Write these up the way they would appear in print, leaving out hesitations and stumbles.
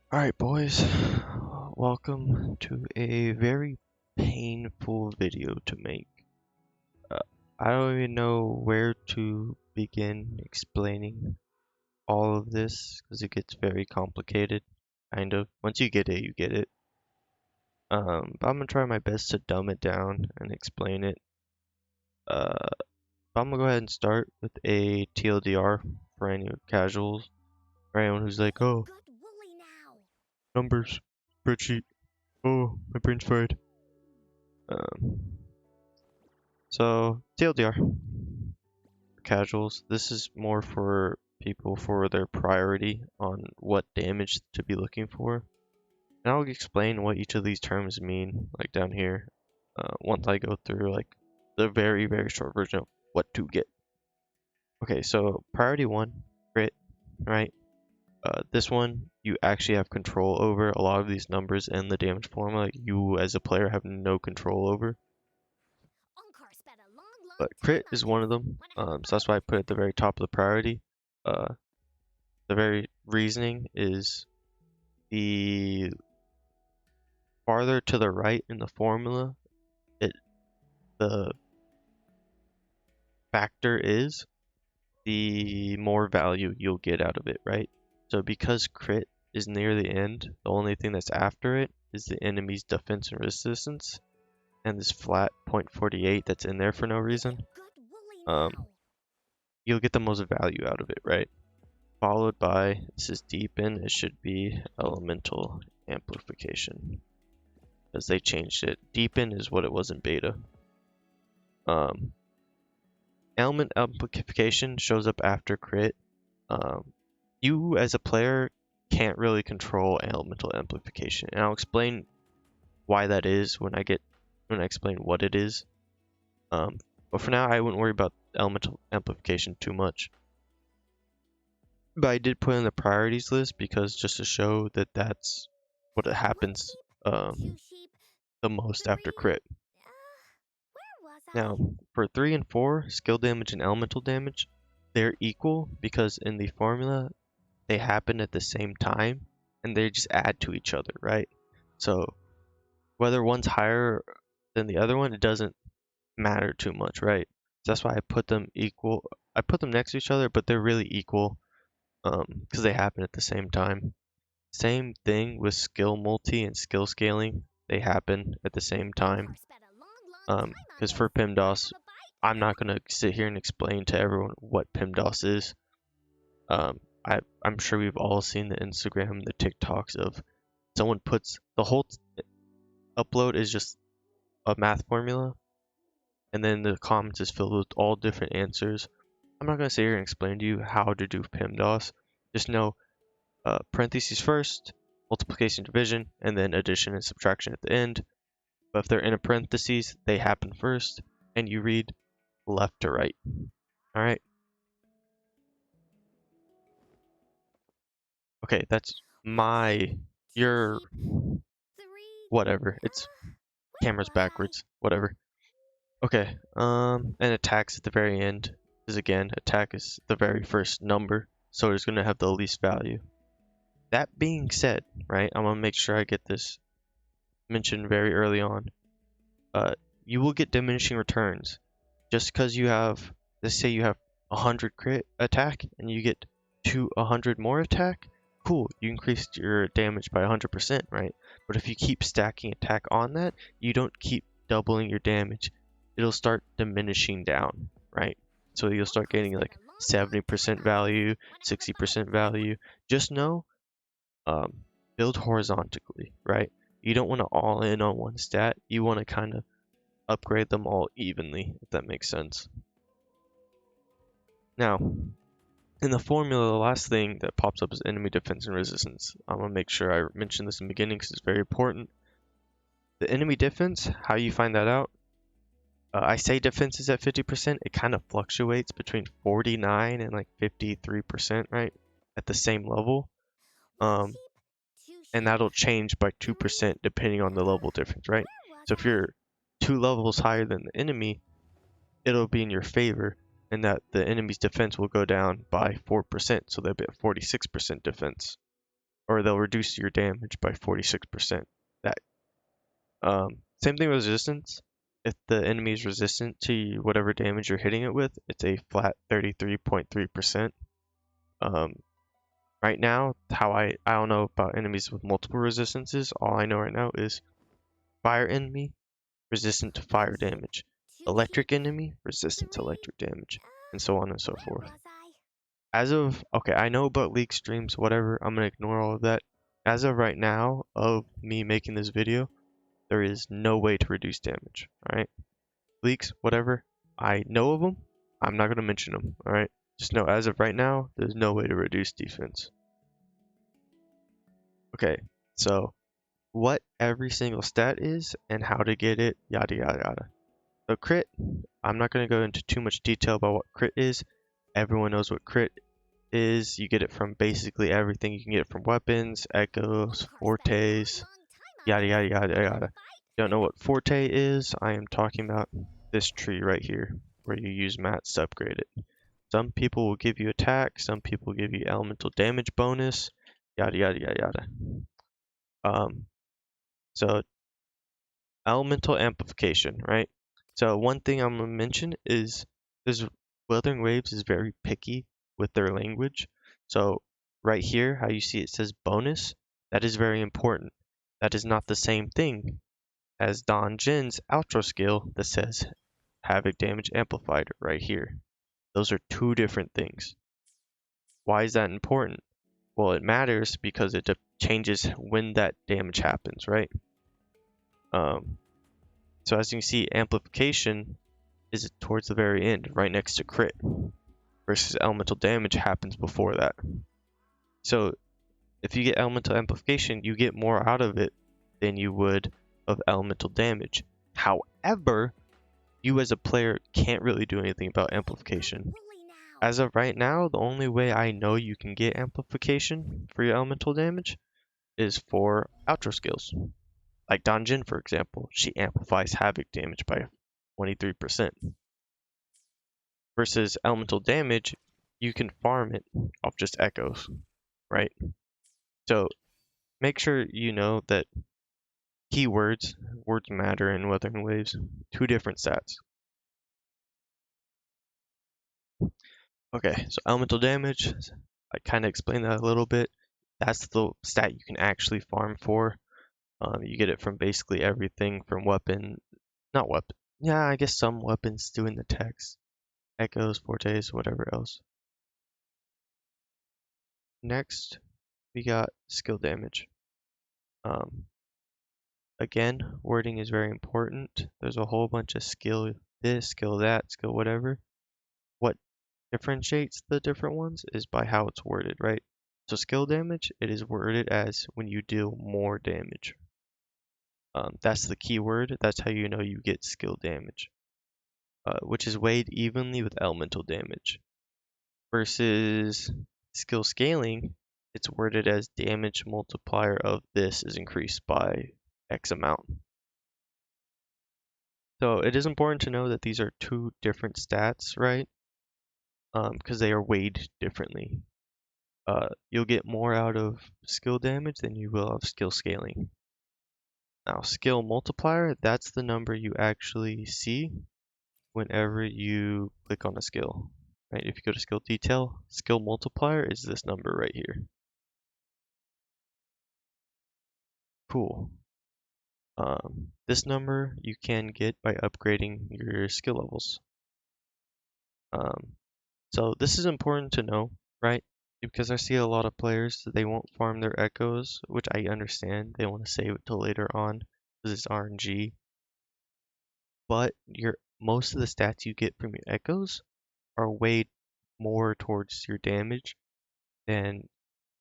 Alright boys, welcome to a very painful video to make. Uh, I don't even know where to begin explaining all of this because it gets very complicated, kind of. Once you get it, you get it. But I'm gonna try my best to dumb it down and explain it. Uh, but I'm gonna go ahead and start with a TLDR for any casuals, for anyone who's like, oh, numbers, spreadsheet, oh, my brain's fried. Um, So, TLDR, casuals, this is more for people for their priority on what damage to be looking for. And I'll explain what each of these terms mean, like down here, once I go through like the very short version of what to get. Okay, so priority 1, crit, right? This one, you actually have control over. A lot of these numbers and the damage formula, you as a player have no control over. But crit is one of them, so that's why I put it at the very top of the priority. The very reasoning is the farther to the right in the formula, the factor is, the more value you'll get out of it, right? So because crit is near the end, the only thing that's after it is the enemy's defense and resistance, and this flat 0.48 that's in there for no reason. You'll get the most value out of it, right? Followed by, this is deepen, it should be elemental amplification, because they changed it. Deepen is what it was in beta. Element amplification shows up after crit. You as a player can't really control elemental amplification, and I'll explain why that is when I explain what it is. But for now, I wouldn't worry about elemental amplification too much. But I did put in the priorities list because just to show that that's what it happens the most after crit. Now, for 3 and 4, skill damage and elemental damage, they're equal because in the formula, they happen at the same time and they just add to each other, right? So, whether one's higher than the other one, it doesn't matter too much, right? So that's why I put them equal. I put them next to each other, but they're really equal because they happen at the same time. Same thing with skill multi and skill scaling. They happen at the same time. Because for PIMDOS, I'm not going to sit here and explain to everyone what PIMDOS is. I'm sure we've all seen the Instagram, the TikToks of someone puts the whole upload is just a math formula, and then the comments is filled with all different answers. I'm not going to sit here and explain to you how to do PIMDOS. Just know parentheses first, multiplication, division, and then addition and subtraction at the end. But if they're in a parentheses, they happen first, and you read left to right. Alright? Okay, that's your, whatever. It's camera's backwards, whatever. Okay, and attacks at the very end is again, attack is the very first number, so it's gonna have the least value. That being said, right, I'm gonna make sure I get this mentioned very early on. You will get diminishing returns. Just because you have, let's say you have 100 crit attack and you get 100 more attack, cool, you increased your damage by 100%, right? But if you keep stacking attack on that, you don't keep doubling your damage. It'll start diminishing down, right? So you'll start getting like 70% value, 60% value. Just know, build horizontally, right? You don't want to all in on one stat. You want to kind of upgrade them all evenly, if that makes sense. Now, in the formula, the last thing that pops up is enemy defense and resistance. I'm going to make sure I mention this in the beginning because it's very important. The enemy defense, how you find that out? I say defense is at 50%. It kind of fluctuates between 49 and like 53%, right? At the same level. And that'll change by 2% depending on the level difference, right? So if you're 2 levels higher than the enemy, it'll be in your favor, and that the enemy's defense will go down by 4%, so they'll be at 46% defense. or they'll reduce your damage by 46%. That same thing with resistance. If the enemy is resistant to whatever damage you're hitting it with, it's a flat 33.3%. Right now, I don't know about enemies with multiple resistances. All I know right now is fire enemy resistant to fire damage, electric enemy resistant to electric damage, and so on and so forth. As of, okay, I know about leak streams, whatever, I'm gonna ignore all of that. As of right now, of me making this video, there is no way to reduce damage, alright? Leaks, whatever, I know of them, I'm not gonna mention them, alright? Just know, as of right now, there's no way to reduce defense. Okay, so what every single stat is and how to get it, yada yada yada. So crit, I'm not going to go into too much detail about what crit is. Everyone knows what crit is. You get it from basically everything. You can get it from weapons, echoes, fortes, yada yada yada yada. Don't know what forte is? I am talking about this tree right here, where you use mats to upgrade it. Some people will give you attack, some people give you elemental damage bonus, yada yada yada yada. So elemental amplification, right? So one thing I'm gonna mention is this Wuthering Waves is very picky with their language. So right here, how you see it says bonus, that is very important. That is not the same thing as Don Jin's outro skill that says havoc damage amplified right here. Those are two different things. Why is that important? Well, it matters because it changes when that damage happens, right? So as you can see, amplification is towards the very end, right next to crit, versus elemental damage happens before that. So if you get elemental amplification, you get more out of it than you would of elemental damage. However, you as a player can't really do anything about amplification. As of right now, the only way I know you can get amplification for your elemental damage is for outro skills. Like Don Jin, for example, she amplifies havoc damage by 23%. Versus elemental damage, you can farm it off just echoes, right? So make sure you know that keywords, words matter in Wuthering Waves, two different stats. Okay, so elemental damage, I kind of explained that a little bit. That's the stat you can actually farm for. You get it from basically everything from not weapon. Yeah, I guess some weapons do in the text. Echoes, fortes, whatever else. Next, we got skill damage. Again, wording is very important. There's a whole bunch of skill this, skill that, skill whatever. What differentiates the different ones is by how it's worded, right? So skill damage, it is worded as when you deal more damage. That's the key word. That's how you know you get skill damage, which is weighed evenly with elemental damage. Versus skill scaling, it's worded as damage multiplier of this is increased by X amount. So it is important to know that these are two different stats, right? Because they are weighed differently. You'll get more out of skill damage than you will of skill scaling. Now, skill multiplier, that's the number you actually see whenever you click on a skill. Right? If you go to skill detail, skill multiplier is this number right here. Cool. This number you can get by upgrading your skill levels. So this is important to know, right? Because I see a lot of players, they won't farm their echoes, which I understand. They want to save it till later on because it's RNG. But most of the stats you get from your echoes are weighed more towards your damage than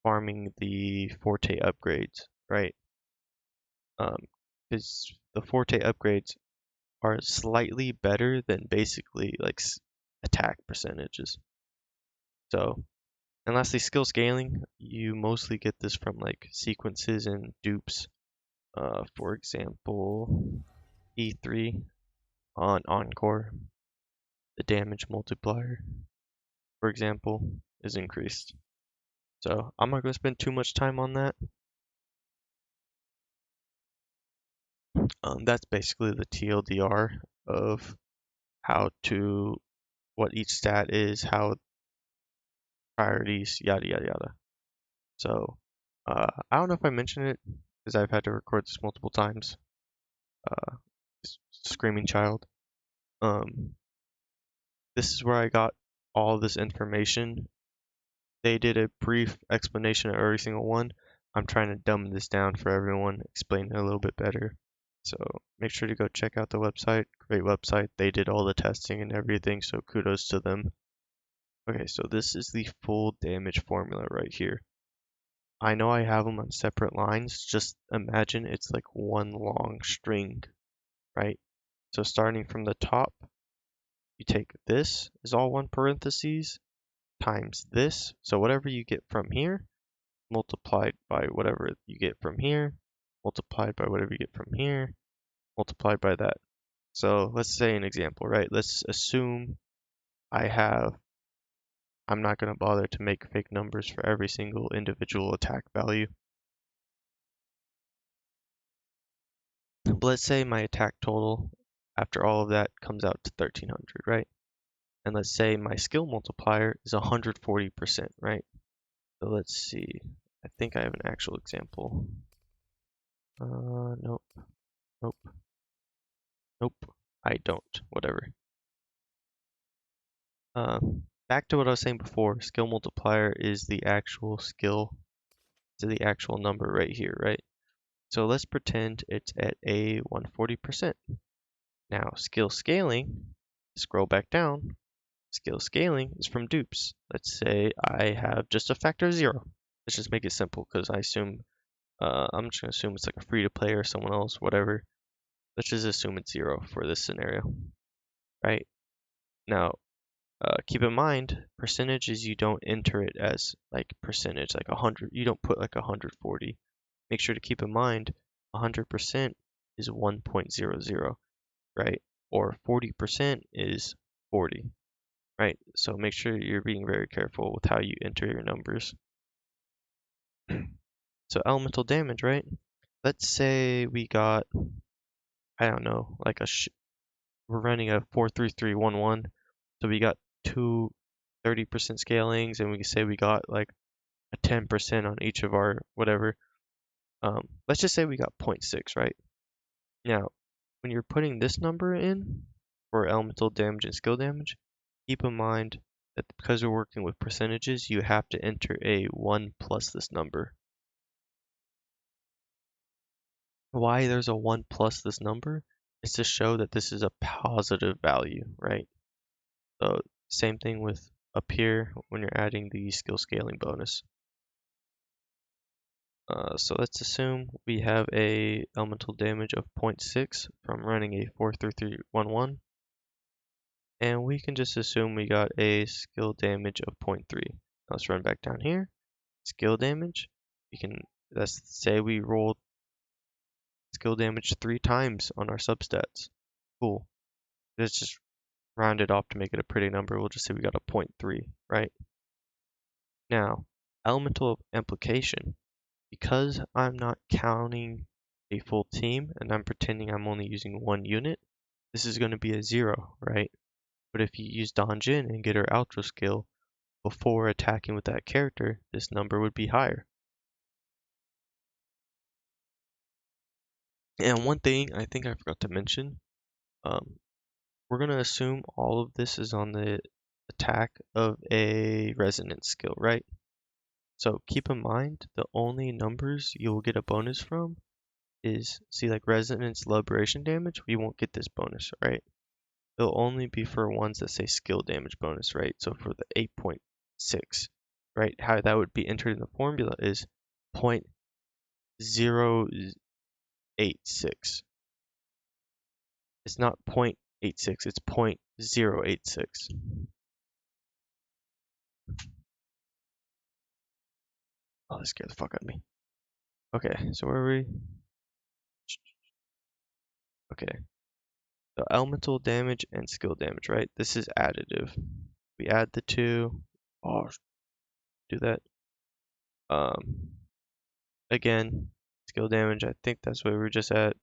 farming the forte upgrades, right? Because the forte upgrades are slightly better than basically like attack percentages. So, and lastly, skill scaling, you mostly get this from like sequences and dupes. For example, E3 on Encore, the damage multiplier, for example, is increased. So I'm not going to spend too much time on that. That's basically the TLDR of what each stat is, how priorities, yada yada yada. So I don't know if I mentioned it because I've had to record this multiple times. Screaming child. This is where I got all this information. They did a brief explanation of every single one. I'm trying to dumb this down for everyone, explain it a little bit better. So make sure to go check out the website. Great website. They did all the testing and everything, so kudos to them. Okay, so this is the full damage formula right here. I know I have them on separate lines. Just imagine it's like one long string, right? So starting from the top, you take this is all one parentheses times this. So whatever you get from here, multiplied by whatever you get from here, multiplied by whatever you get from here, multiplied by that. So let's say an example, right? Let's assume I'm not going to bother to make fake numbers for every single individual attack value. But let's say my attack total after all of that comes out to 1300, right? And let's say my skill multiplier is 140%, right? So let's see. I think I have an actual example. Nope, nope, nope. I don't. Whatever. Back to what I was saying before. Skill multiplier is the actual skill, to the actual number right here, right? So let's pretend it's at a 140%. Now, skill scaling, scroll back down. Skill scaling is from dupes. Let's say I have just a factor of 0. Let's just make it simple because I'm just gonna assume it's like a free to play or someone else, whatever. Let's just assume it's 0 for this scenario, right? Now, keep in mind, percentages, you don't enter it as like percentage, like 100. You don't put like 140. Make sure to keep in mind, 100% is 1.00, right? Or 40% is 40, right? So make sure you're being very careful with how you enter your numbers. So elemental damage, right? Let's say we got, I don't know, like we're running a 4-3-3-1-1. So we got two 30% scalings, and we can say we got like a 10% on each of our whatever. Let's just say we got 0.6, right? Now, when you're putting this number in for elemental damage and skill damage, keep in mind that because we're working with percentages, you have to enter a 1 plus this number. Why there's a 1 plus this number is to show that this is a positive value, right? So same thing with up here when you're adding the skill scaling bonus. So let's assume we have a elemental damage of 0.6 from running a 4-3-3-1-1, and we can just assume we got a skill damage of 0.3. Let's run back down here. Skill damage. Let's say we rolled skill damage 3 times on our substats. Cool. Let's just round it off to make it a pretty number. We'll just say we got a 0.3, right? Now, elemental implication. Because I'm not counting a full team and I'm pretending I'm only using one unit, this is going to be a 0, right? But if you use Donjin and get her outro skill before attacking with that character, this number would be higher. And one thing I think I forgot to mention, we're going to assume all of this is on the attack of a resonance skill, right? So keep in mind, the only numbers you'll get a bonus from is, see, like resonance liberation damage, we won't get this bonus, right? It'll only be for ones that say skill damage bonus, right? So for the 8.6, right? How that would be entered in the formula is 0.086. It's not 0.86, it's 0.086. Oh, that scared the fuck out of me. Okay, so where are we? Okay, so elemental damage and skill damage, right? This is additive. We add the two. Oh, do that. Again, skill damage, I think that's where we were just at.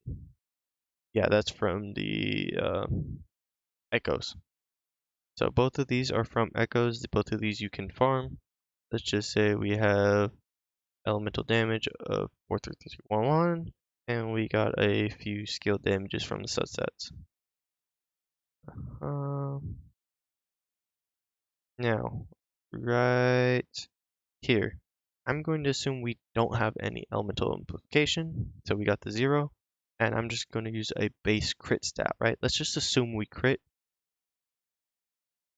Yeah, that's from the echoes. So both of these are from echoes. Both of these you can farm. Let's just say we have elemental damage of 43311, and we got a few skill damages from the subsets. Now, right here, I'm going to assume we don't have any elemental implication, so we got the 0, and I'm just going to use a base crit stat, right? Let's just assume we crit,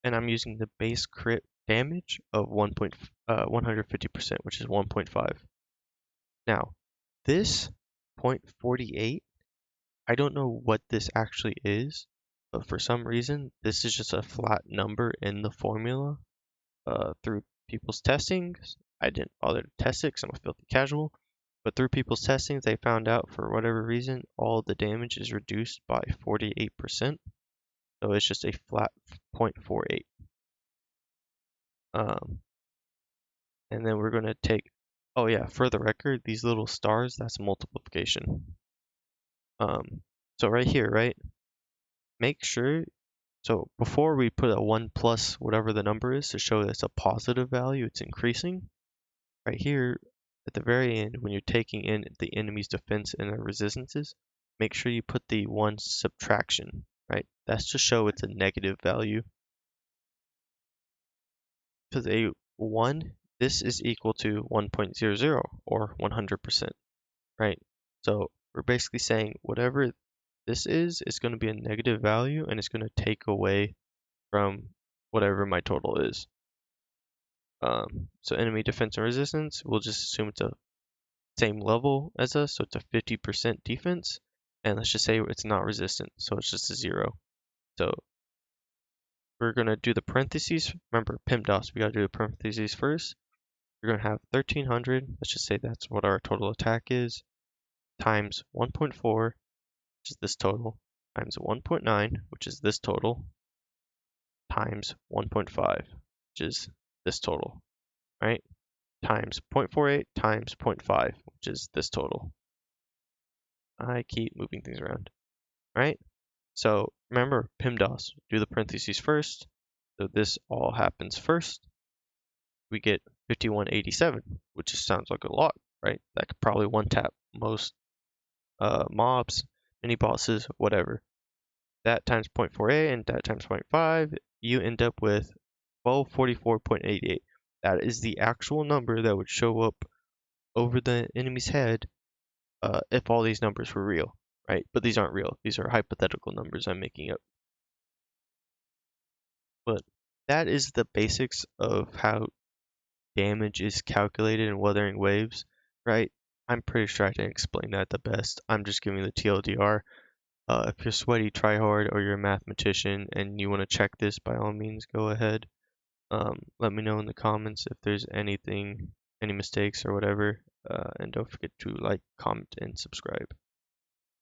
and I'm using the base crit damage of 150%, which is 1.5. Now, this 0.48, I don't know what this actually is, but for some reason, this is just a flat number in the formula through people's testings. I didn't bother to test it because I'm a filthy casual, but through people's testings, they found out for whatever reason, all the damage is reduced by 48%. So it's just a flat 0.48. And then we're going to take, oh yeah, for the record, these little stars, that's multiplication. So right here, right, make sure, so before we put a 1 plus whatever the number is to show that it's a positive value, it's increasing. Right here, at the very end, when you're taking in the enemy's defense and their resistances, make sure you put the 1 subtraction, right? That's to show it's a negative value. Because a 1, this is equal to 1.00 or 100%, right? So we're basically saying whatever this is going to be a negative value and it's going to take away from whatever my total is. So enemy defense and resistance, we'll just assume it's a same level as us, so it's a 50% defense, and let's just say it's not resistant, so it's just a 0. So we're going to do the parentheses. Remember, PIMDOS, we got to do the parentheses first. We're going to have 1300, let's just say that's what our total attack is, times 1.4, which is this total, times 1.9, which is this total, times 1.5, which is this total, right? Times 0.48 times 0.5, which is this total. I keep moving things around, right? So remember, PIMDOS, do the parentheses first. So this all happens first. We get 5187, which just sounds like a lot, right? That could probably one tap most mobs, mini bosses, whatever. That times 0.48 and that times 0.5, you end up with 1244.88. That is the actual number that would show up over the enemy's head if all these numbers were real, right? But these aren't real. These are hypothetical numbers I'm making up. But that is the basics of how damage is calculated in Wuthering Waves, right? I'm pretty sure I didn't explain that the best. I'm just giving the TLDR. If you're sweaty, try hard, or you're a mathematician and you want to check this, by all means, go ahead. Let me know in the comments if there's anything, any mistakes or whatever. And don't forget to like, comment, and subscribe.